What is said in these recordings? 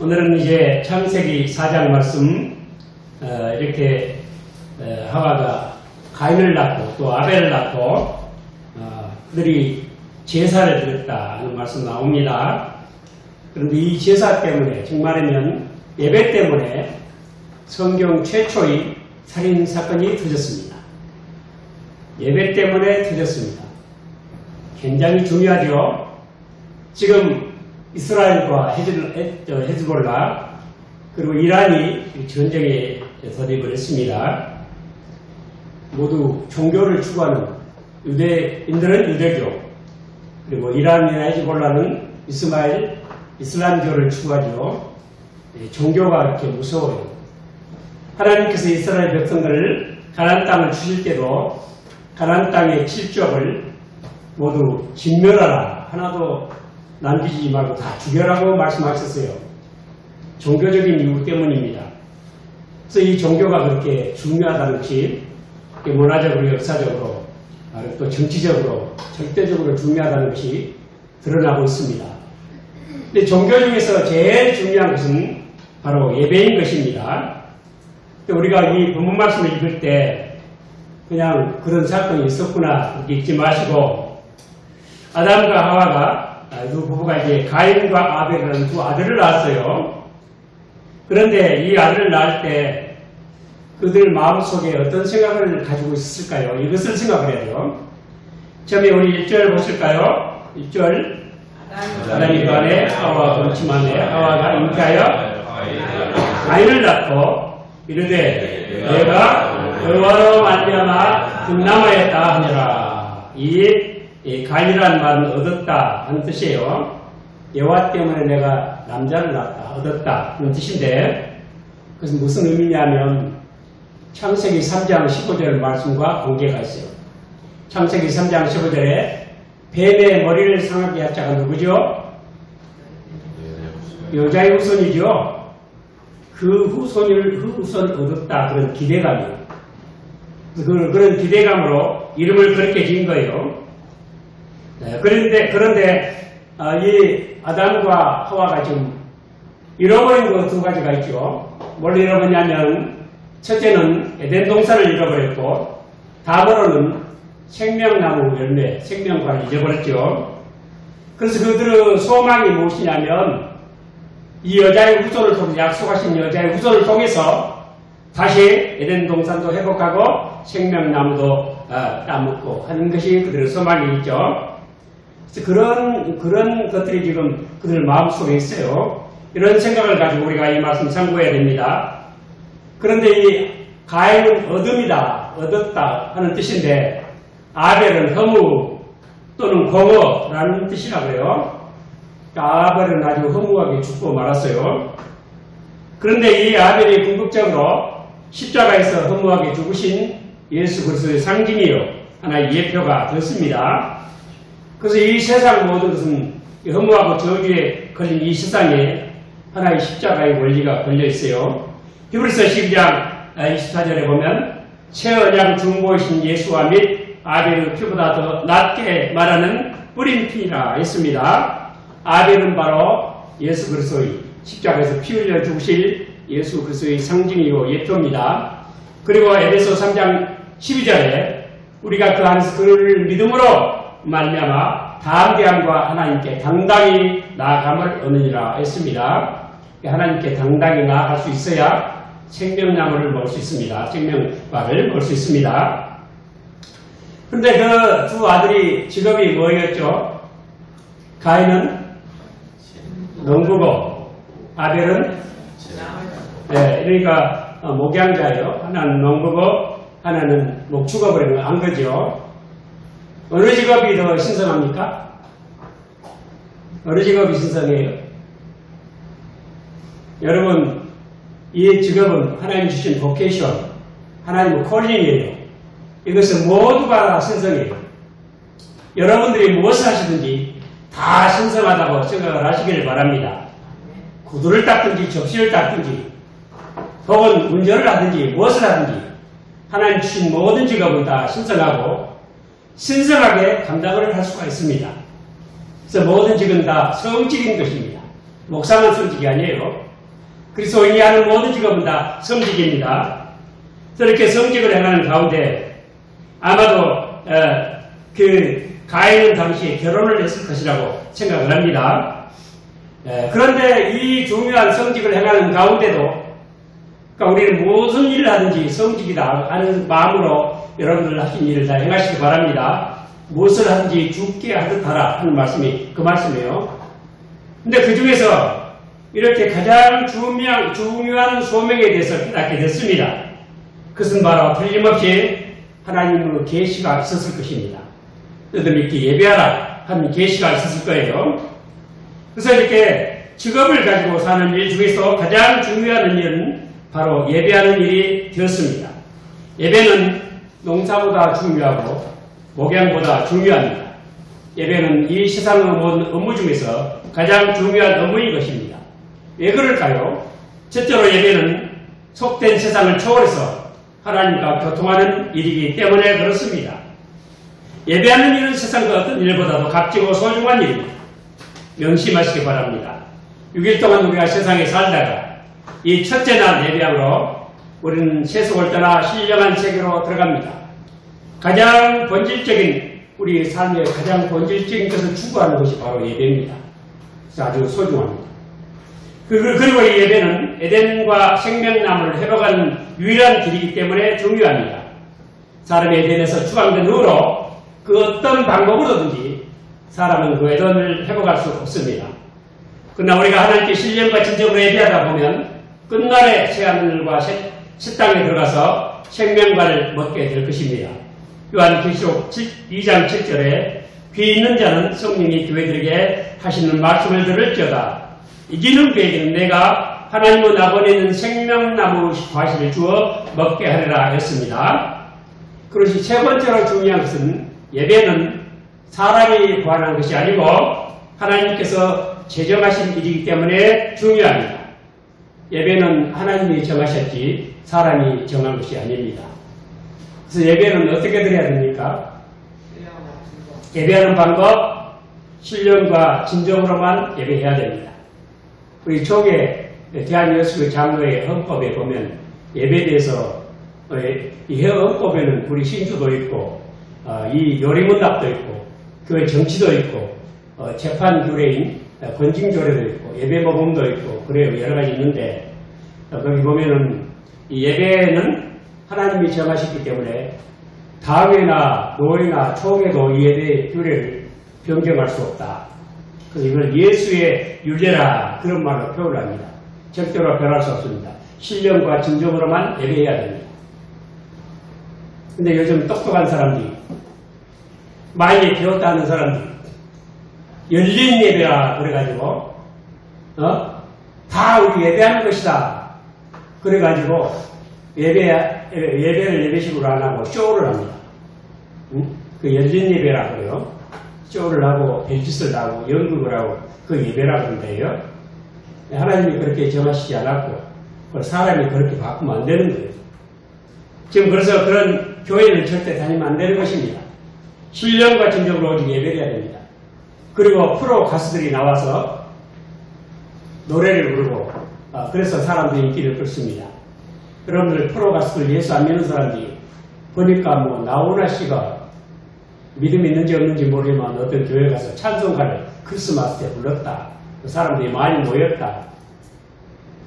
오늘은 이제 창세기 4장 말씀 이렇게 하와가 가인을 낳고 또 아벨을 낳고 그들이 제사를 드렸다 하는 말씀 나옵니다. 그런데 이 제사 때문에 즉 말하면 예배 때문에 성경 최초의 살인사건이 터졌습니다. 예배 때문에 터졌습니다. 굉장히 중요하죠. 지금 이스라엘과 헤즈볼라 그리고 이란이 전쟁에 돌입을 했습니다. 모두 종교를 추구하는 유대인들은 유대교 그리고 이란이나 헤즈볼라는 이슬람교를 추구하죠. 종교가 이렇게 무서워요. 하나님께서 이스라엘 백성들을 가나안 땅을 주실 때도 가나안 땅의 7족을 모두 진멸하라. 하나도 남기지 말고 다 죽여라고 말씀하셨어요. 종교적인 이유 때문입니다. 그래서 이 종교가 그렇게 중요하다는 것이 문화적으로, 역사적으로, 또 정치적으로, 절대적으로 중요하다는 것이 드러나고 있습니다. 근데 종교 중에서 제일 중요한 것은 바로 예배인 것입니다. 우리가 이 본문 말씀을 읽을 때 그냥 그런 사건이 있었구나 그렇게 읽지 마시고 아담과 하와가 두 부부가 이제 가인과 아벨이라는 두 아들을 낳았어요. 그런데 이 아들을 낳을 때 그들 마음속에 어떤 생각을 가지고 있었을까요? 이것을 생각을 해요. 처음에 우리 1절 보실까요? 1절 아담이 그 안에 하와가 동침하네 하와가 잉태하여 가인을 낳고 이르되 내가 여호와로 말미암아 등남하였다 하니라. 이 가인이라는 말은 얻었다 하는 뜻이에요. 여호와 때문에 내가 남자를 낳았다, 얻었다 하는 뜻인데 그것은 무슨 의미냐면 창세기 3장 15절 말씀과 관계가 있어요. 창세기 3장 15절에 뱀의 머리를 상하게 할 자가 누구죠? 여자의 후손이죠. 그 후손을 얻었다 그런 기대감이에요. 그런 기대감으로 이름을 그렇게 지은 거예요. 그런데 이 아담과 하와가 지금 잃어버린 거 두 가지가 있죠. 뭘 잃어버렸냐면 첫째는 에덴 동산을 잃어버렸고 다음으로는 생명나무 열매, 생명과를 잊어버렸죠. 그래서 그들의 소망이 무엇이냐면 이 여자의 후손을 통해서 약속하신 여자의 후손을 통해서 다시 에덴 동산도 회복하고 생명나무도 따먹고 하는 것이 그들의 소망이 있죠. 그런 것들이 지금 그들 마음속에 있어요. 이런 생각을 가지고 우리가 이 말씀 참고해야 됩니다. 그런데 이 가인은 얻음이다, 얻었다 하는 뜻인데 아벨은 허무 또는 공허라는 뜻이라고요. 아벨은 아주 허무하게 죽고 말았어요. 그런데 이 아벨이 궁극적으로 십자가에서 허무하게 죽으신 예수 그리스도의 상징이요. 하나의 예표가 됐습니다. 그래서 이 세상 모든 것은 허무하고 저주에 걸린 이 세상에 하나의 십자가의 원리가 걸려 있어요. 히브리서 12장 24절에 보면 새 언약 중보이신 예수와 및 아벨의 피보다 더 낫게 말하는 뿌린 피라 했습니다. 아벨은 바로 예수 그리스도의 십자가에서 피 흘려 죽으실 예수 그리스도의 상징이요 예표입니다. 그리고 에베소 3장 12절에 우리가 그 안에서 그를 믿음으로 말미암아 담대함과 하나님께 당당히 나아감을 얻느니라 했습니다. 하나님께 당당히 나아갈 수 있어야 생명나무를 먹을 수 있습니다. 생명과를 먹을 수 있습니다. 그런데 그 두 아들이 직업이 뭐였죠? 가인은 농부고 아벨은 그러니까 목양자예요. 하나는 농부고 하나는 목축업을 한 거죠. 어느 직업이 더 신선합니까? 어느 직업이 신선해요? 여러분, 이 직업은 하나님 주신 보케이션, 하나님의 콜링이에요. 이것은 모두가 신선해요. 여러분들이 무엇을 하시든지 다 신선하다고 생각을 하시기를 바랍니다. 구두를 닦든지 접시를 닦든지 혹은 운전을 하든지 무엇을 하든지 하나님 주신 모든 직업은 다 신선하고 신선하게 감당을 할 수가 있습니다. 그래서 모든 직은 다 성직인 것입니다. 목사만 성직이 아니에요. 그리스도인이 하는 모든 직업은 다 성직입니다. 그렇게 성직을 행하는 가운데 아마도 그 가인은 당시에 결혼을 했을 것이라고 생각을 합니다. 그런데 이 중요한 성직을 행하는 가운데도 그러니까 우리는 무슨 일을 하든지 성직이다 하는 마음으로 여러분들 하신 일을 다 행하시기 바랍니다. 무엇을 하든지 죽게 하듯 하라 하는 말씀이 그 말씀이에요. 근데 그 중에서 이렇게 가장 중요한 소명에 대해서 깨닫게 됐습니다. 그것은 바로 틀림없이 하나님의 계시가 있었을 것입니다. 너희들 이렇게 예배하라 하는 계시가 있었을 거예요. 그래서 이렇게 직업을 가지고 사는 일 중에서 가장 중요한 일은 바로 예배하는 일이 되었습니다. 예배는 농사보다 중요하고 목양보다 중요합니다. 예배는 이 세상의 모든 업무 중에서 가장 중요한 업무인 것입니다. 왜 그럴까요? 첫째로 예배는 속된 세상을 초월해서 하나님과 교통하는 일이기 때문에 그렇습니다. 예배하는 일은 세상 그 어떤 일보다도 값지고 소중한 일입니다. 명심하시기 바랍니다. 6일 동안 우리가 세상에 살다가 이 첫째 날 예배함으로 우리는 세속을 떠나 신령한 세계로 들어갑니다. 가장 본질적인 우리 삶의 가장 본질적인 것을 추구하는 것이 바로 예배입니다. 그래서 아주 소중합니다. 그리고 이 예배는 에덴과 생명나무를 회복하는 유일한 길이기 때문에 중요합니다. 사람이 에덴에서 추방된 후로 그 어떤 방법으로든지 사람은 그 에덴을 회복할 수 없습니다. 그러나 우리가 하나님께 신령과 진정으로 예배하다 보면 끝날에 새하늘과 새 땅에 들어가서 생명과를 먹게 될 것입니다. 요한계시록 2장 7절에 귀 있는 자는 성령이 교회들에게 하시는 말씀을 들을지어다. 이기는 그에게는 내가 하나님의 나번에 있는 생명나무 과실을 주어 먹게 하리라 했습니다. 그것이 세 번째로 중요한 것은 예배는 사람이 구하는 것이 아니고 하나님께서 제정하신 일이기 때문에 중요합니다. 예배는 하나님이 정하셨지 사람이 정한 것이 아닙니다. 그래서 예배는 어떻게 드려야 됩니까? 예배하는 방법, 신령과 진정으로만 예배해야 됩니다. 우리 초기에 대한예수교 장로의 헌법에 보면 예배에 대해서 이 헌법에는 우리 신주도 있고 이 요리문답도 있고 그 정치도 있고 재판규례인 권징조례도 있고 예배모범도 있고 그래요. 여러 가지 있는데 거기 보면은 이 예배는 하나님이 정하셨기 때문에 당회나 노회나 총회도 이 예배 규례를 변경할 수 없다. 그래서 이걸 예수의 율례라 그런 말로 표현을 합니다. 절대로 변할 수 없습니다. 신령과 진정으로만 예배해야 됩니다. 근데 요즘 똑똑한 사람들이 많이 배웠다는 사람들이 열린 예배라 그래가지고 다 우리 예배하는 것이다 그래가지고 예배를 예배식으로 안 하고 쇼를 합니다. 그 열린 예배라 그래요. 쇼를 하고 별짓을 하고 연극을 하고 그 예배라 그런데요. 하나님이 그렇게 정하시지 않았고 사람이 그렇게 바꾸면 안 되는 거예요. 지금 그래서 그런 교회를 절대 다니면 안 되는 것입니다. 신령과 진정으로 오직 예배를 해야 됩니다. 그리고 프로 가수들이 나와서 노래를 부르고 그래서 사람들이 인기를 끌습니다. 여러분들 프로 가수들 예수 안 믿는 사람들이 보니까 뭐 나훈아 씨가 믿음이 있는지 없는지 모르지만 어떤 교회 가서 찬송가를 크리스마스 때 불렀다. 그 사람들이 많이 모였다.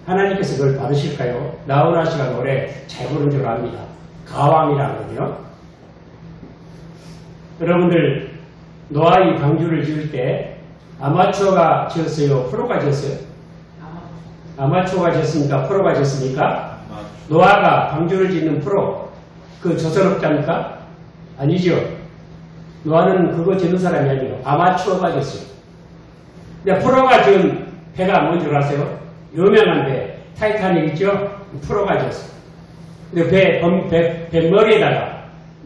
하나님께서 그걸 받으실까요? 나훈아 씨가 노래 잘 부른 줄 압니다. 가왕이라거든요. 여러분들 노아의 방주를 지을 때 아마추어가 지었어요? 프로가 지었어요? 아마추어가 지었습니까? 프로가 지었습니까? 노아가 방주를 짓는 프로, 그 조선업자입니까? 아니죠. 노아는 그거 짓는 사람이 아니에요. 아마추어가 지었어요. 근데 프로가 지은 배가 뭔지 아세요? 유명한 배, 타이타닉 있죠? 프로가 지었어요. 근데 배 머리에다가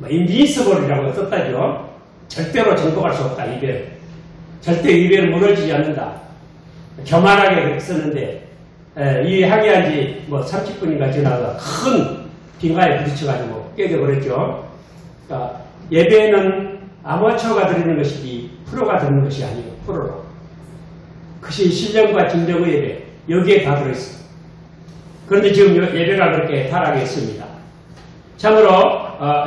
인비니서블이라고 썼다죠. 절대로 정복할 수 없다, 이 배를. 절대 이 배는 무너지지 않는다. 교만하게 그렇게 썼는데 이 항해한 지 30분인가 지나서 큰 빙하에 부딪혀가지고 깨져버렸죠. 그러니까 예배는 아마추어가 드리는 것이지 프로가 드리는 것이 아니에요. 프로로. 그것이 신령과 진정의 예배. 여기에 다 들어있어요. 그런데 지금 예배가 그렇게 타락했습니다. 참으로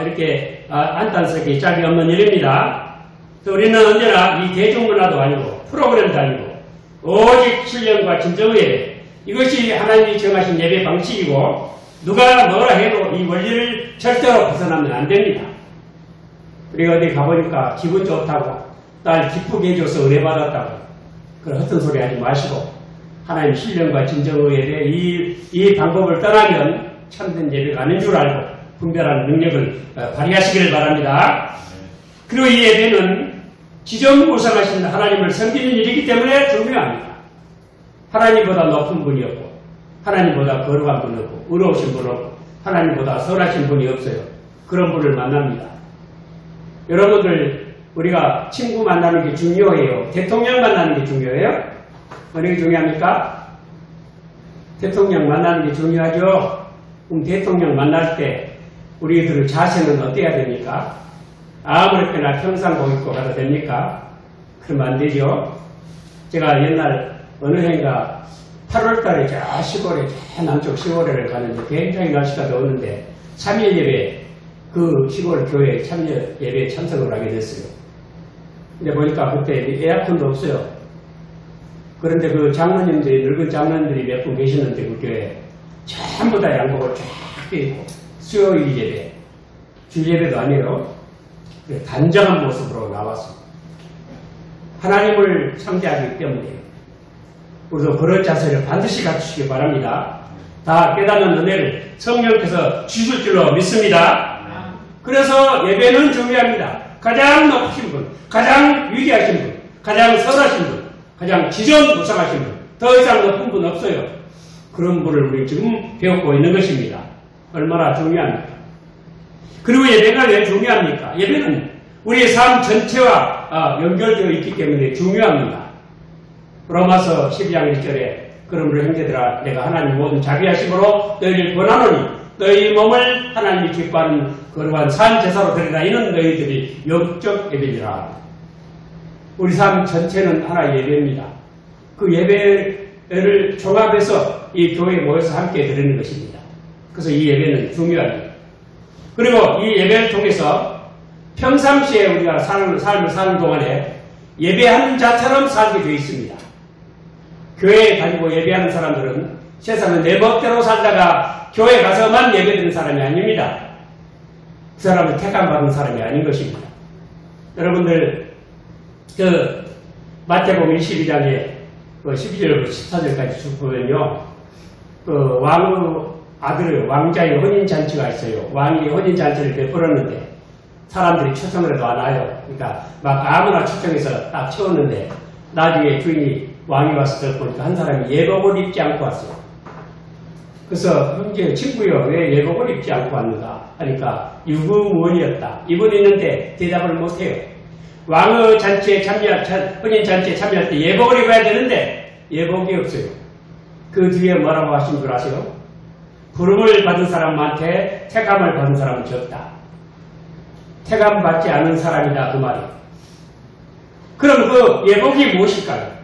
이렇게 안타깝게 짝이 없는 일입니다. 우리는 언제나 이 대중문화도 아니고 프로그램도 아니고 오직 신령과 진정의 예배, 이것이 하나님이 정하신 예배 방식이고 누가 뭐라 해도 이 원리를 절대로 벗어나면 안 됩니다. 우리가 어디 가보니까 기분 좋다고 딸 기쁘게 해줘서 은혜 받았다고 그런 헛된 소리 하지 마시고 하나님 신령과 진정의 예배 이 방법을 떠나면 참된 예배가 아닌 줄 알고 분별하는 능력을 발휘하시기를 바랍니다. 그리고 이 예배는 지존무상하신 하나님을 섬기는 일이기 때문에 중요합니다. 하나님보다 높은 분이 없고 하나님보다 거룩한 분이 없고 의로우신 분 없고 하나님보다 선하신 분이 없어요. 그런 분을 만납니다. 여러분들 우리가 친구 만나는 게 중요해요? 대통령 만나는 게 중요해요? 어느 게 중요합니까? 대통령 만나는 게 중요하죠? 그럼 대통령 만날 때 우리들의 자세는 어때야 됩니까? 아무렇게나 평상복 입고 가도 됩니까? 그러면 안 되죠. 제가 옛날 어느 해인가 8월달에 저 시골에 저 남쪽 시골에를 가는데 굉장히 날씨가 더웠는데 3일 예배 그 시골 교회에 예배에 참석을 하게 됐어요. 근데 보니까 그때 에어컨도 없어요. 그런데 그 장로님들이 늙은 장로님들이 몇 분 계시는데 그 교회에 전부 다 양복을 쫙 입고 수요일 예배, 주 예배도 아니에요. 단정한 모습으로 나왔습니다. 하나님을 상대하기 때문에 우리도 그런 자세를 반드시 갖추시기 바랍니다. 다 깨닫는 은혜를 성령께서 주실 줄로 믿습니다. 그래서 예배는 중요합니다. 가장 높으신 분, 가장 위대하신 분, 가장 선하신 분, 가장 지존무상하신 분, 더 이상 높은 분 없어요. 그런 분을 우리 지금 배우고 있는 것입니다. 얼마나 중요합니까? 그리고 예배가 왜 중요합니까? 예배는 우리의 삶 전체와 연결되어 있기 때문에 중요합니다. 로마서 12장 1절에 그러므로 형제들아 내가 하나님 모든 자비하심으로 너희를 권하노니 너희 몸을 하나님이 기뻐하는 거룩한 산 제사로 드리라. 이는 너희들이 영적 예배니라. 우리 삶 전체는 하나의 예배입니다. 그 예배를 종합해서 이 교회에 모여서 함께 드리는 것입니다. 그래서 이 예배는 중요합니다. 그리고 이 예배를 통해서 평상시에 우리가 삶을 사는 동안에 예배하는 자처럼 살게 되어 있습니다. 교회에 다니고 예배하는 사람들은 세상은 내 멋대로 살다가 교회 가서만 예배드리는 사람이 아닙니다. 그 사람은 택함받은 사람이 아닌 것입니다. 여러분들 그 마태복음 22장에 12절부터 14절까지 쭉 보면요. 그 왕의 아들의 왕자의 혼인잔치가 있어요. 왕이 혼인잔치를 베풀었는데 사람들이 초청을 해도 안 와요. 그러니까 막 아무나 초청해서 딱 채웠는데 나중에 주인이 왕이 와서 보니까 한 사람이 예복을 입지 않고 왔어요. 그래서 형제 친구여 왜 예복을 입지 않고 왔는가 하니까 유구무원이었다. 이분이 있는데 대답을 못해요. 왕의 잔치에 혼인잔치에 참여할 때 예복을 입어야 되는데 예복이 없어요. 그 뒤에 뭐라고 하신 줄 아세요? 부름을 받은 사람한테 택함을 받은 사람은 적다. 택함 받지 않은 사람이다 그 말이에요. 그럼 그 예복이 무엇일까요?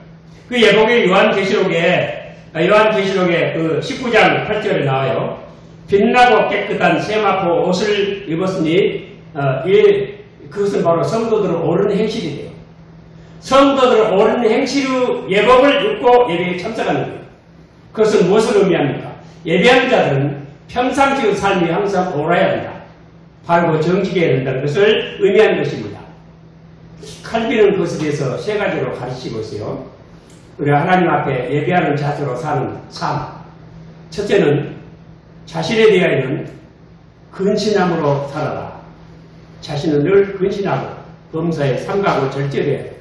그 예복이 요한계시록에 그 19장 8절에 나와요. 빛나고 깨끗한 세마포 옷을 입었으니 그것은 바로 성도들을 오르는 행실이래요. 성도들을 오르는 행실의 예복을 입고 예배에 참석하는 거예요. 그것은 무엇을 의미합니까? 예배하는 자들은 평상시의 삶이 항상 옳아야 한다. 바르고 정직해야 된다는 것을 의미하는 것입니다. 칼빈은 그것에 대해서 세 가지로 가르치고 있어요. 우리가 하나님 앞에 예배하는 자세로 사는 삶. 첫째는 자신에 대하여는 근신함으로 살아라. 자신은 늘 근신하고 범사에 삼가하고 절제돼야 돼.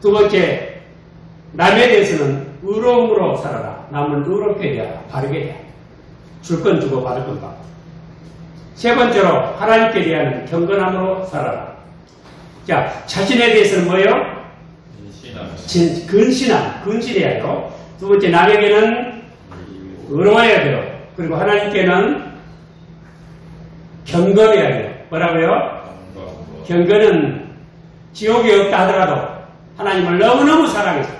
두 번째, 남에 대해서는 의로움으로 살아라. 남을 의롭게 대하라. 바르게 대하라. 줄 건 주고 받을 건 받고. 세 번째로 하나님께 대한 경건함으로 살아라. 자, 자신에 대해서는 뭐예요? 근신해야 돼요. 두 번째, 남에게는 의로워야 돼요. 그리고 하나님께는 경건해야 돼요. 뭐라고요? 경건은 지옥이 없다 하더라도 하나님을 너무너무 사랑해서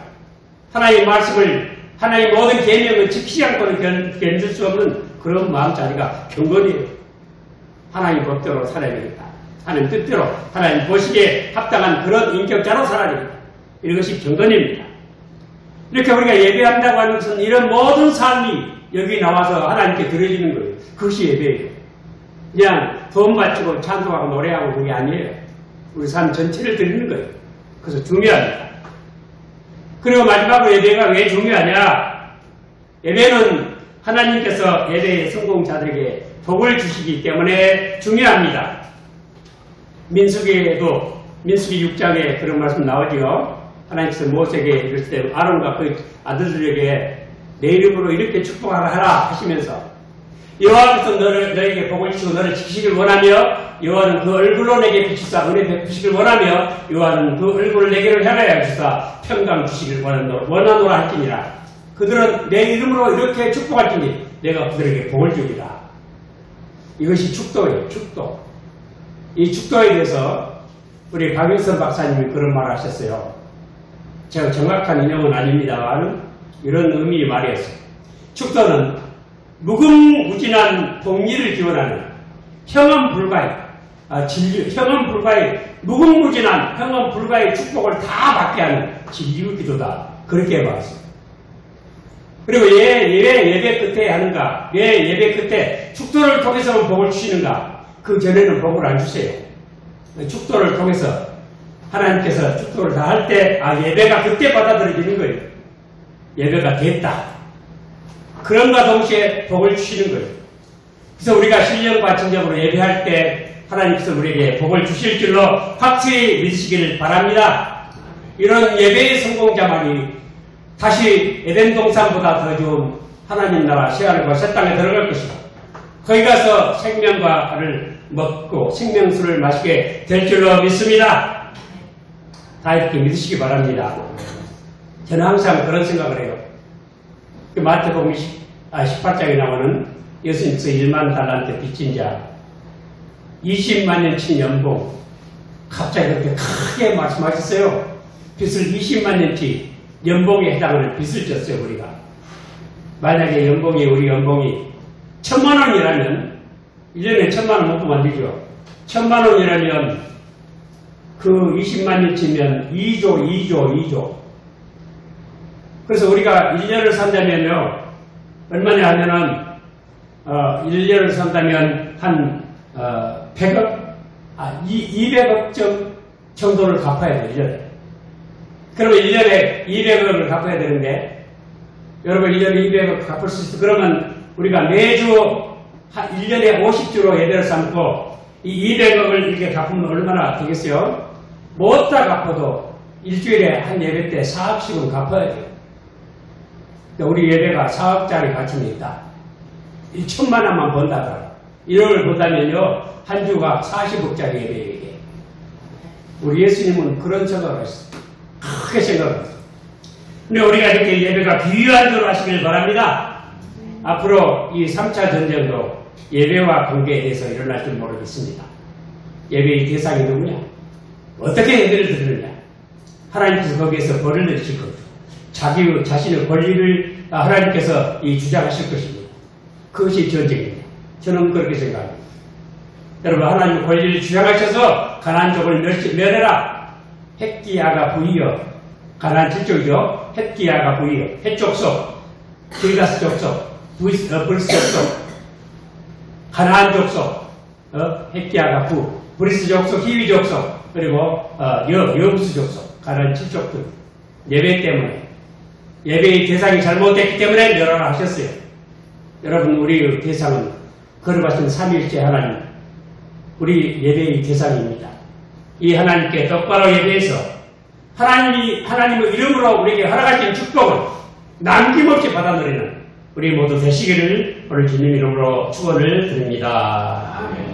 하나님의 말씀을 하나님의 모든 계명은 지키지 않고는 견딜 수 없는 그런 마음자리가 경건이에요. 하나님 법대로 살아야 되겠다. 하나님 뜻대로 하나님 보시기에 합당한 그런 인격자로 살아야 되겠다. 이것이 경건입니다. 이렇게 우리가 예배한다고 하는 것은 이런 모든 삶이 여기 나와서 하나님께 드려지는 거예요. 그것이 예배예요. 그냥 돈 바치고 찬송하고 노래하고 그게 아니에요. 우리 삶 전체를 드리는 거예요. 그래서 중요합니다. 그리고 마지막으로 예배가 왜 중요하냐? 예배는 하나님께서 예배의 성공자들에게 복을 주시기 때문에 중요합니다. 민수기에도 민수기 6장에 그런 말씀 나오지요. 하나님께서 모세에게 이랬을 때 아론과 그 아들들에게 내 이름으로 이렇게 축복하라 하시면서 여호와께서 너에게 복을 주시고 너를 지키시길 원하며 여호와는 그 얼굴로 내게 비추사 은혜 베푸시길 원하며 여호와는 그 얼굴을 내게로 향하여 주사 평강 주시길 원하노라 할지니라. 그들은 내 이름으로 이렇게 축복할지니 내가 그들에게 복을 주리라. 이것이 축도예요. 축도. 이 축도에 대해서 우리 박일선 박사님이 그런 말을 하셨어요. 제가 정확한 인용은 아닙니다만 이런 의미의 말이었어요. 축도는 무궁무진한 복리를 기원하는 형언 불가의 형언 불가의 무궁무진한 형언 불가의 축복을 다 받게 하는 진리의 기도다. 그렇게 해봤어요. 그리고 왜 예배 끝에 하는가? 왜 예배 끝에 축도를 통해서는 복을 주시는가? 그 전에는 복을 안 주세요. 축도를 통해서 하나님께서 축도를 다 할 때 예배가 그때 받아들여지는 거예요. 예배가 됐다. 그런가 동시에 복을 주시는 거예요. 그래서 우리가 신령과 진정으로 예배할 때 하나님께서 우리에게 복을 주실 줄로 확실히 믿으시기를 바랍니다. 이런 예배의 성공자만이 다시 에덴 동산보다 더 좋은 하나님 나라 시간과 새 땅에 들어갈 것이다. 거기 가서 생명과를 먹고 생명수를 마시게 될 줄로 믿습니다. 다 이렇게 믿으시기 바랍니다. 저는 항상 그런 생각을 해요. 마태복음 18장에 나오는 예수님께서 1만 달란트 빚진 자 20만 년치 연봉 갑자기 그렇게 크게 말씀하셨어요. 빚을 20만 년치 연봉에 해당하는 빚을 졌어요. 우리가 만약에 우리 연봉이 1,000만 원이라면 1년에 1,000만 원 먹고 만들죠. 1,000만 원이라면 그 20만 년치면 2조. 그래서 우리가 1년을 산다면요. 얼마나 하면은 1년을 산다면 한 100억 200억 정도를 갚아야 돼요. 1년에. 그러면 1년에 200억을 갚아야 되는데 여러분 1년에 200억 갚을 수 있어. 그러면 우리가 매주 1년에 50주로 예배를 삼고 이 200억을 이렇게 갚으면 얼마나 되겠어요? 못 다 갚아도 일주일에 한 예배 때 4억씩은 갚아야 돼요. 우리 예배가 4억짜리 가치는 있다. 1,000만 원만 번다더라. 1억을 번다면요 한 주가 40억짜리 예배에게. 우리 예수님은 그런 생각을 했어요. 크게 생각을 했어요. 근데 우리가 이렇게 예배가 귀한 대로 하시길 바랍니다. 앞으로 이 3차 전쟁도 예배와 관계에 대해서 일어날 줄 모르겠습니다. 예배의 대상이 누구냐? 어떻게 예배를 드리느냐? 하나님께서 거기에서 벌을 내리실 겁니다. 자신의 권리를 하나님께서 주장하실 것입니다. 그것이 전쟁입니다. 저는 그렇게 생각합니다. 여러분 하나님 권리를 주장하셔서 가나안족을 멸해라. 헷기야가 부이여. 가나안 7족이죠. 헷기야가 부이여. 헷족속, 길가스 족속, 브리스 족속, 가나안 족속, 헷기야가 부, 브리스 족속, 히위 족속, 그리고 여부스 족속, 가나안 7족들. 예배 때문에 예배의 대상이 잘못됐기 때문에 멸하라 하셨어요. 여러분 우리의 대상은 거룩하신 삼위일체 하나님, 우리 예배의 대상입니다. 이 하나님께 똑바로 예배해서 하나님의 이름으로 우리에게 허락하신 축복을 남김없이 받아 누리는 우리 모두 되시기를 오늘 주님 이름으로 축원을 드립니다. 아멘.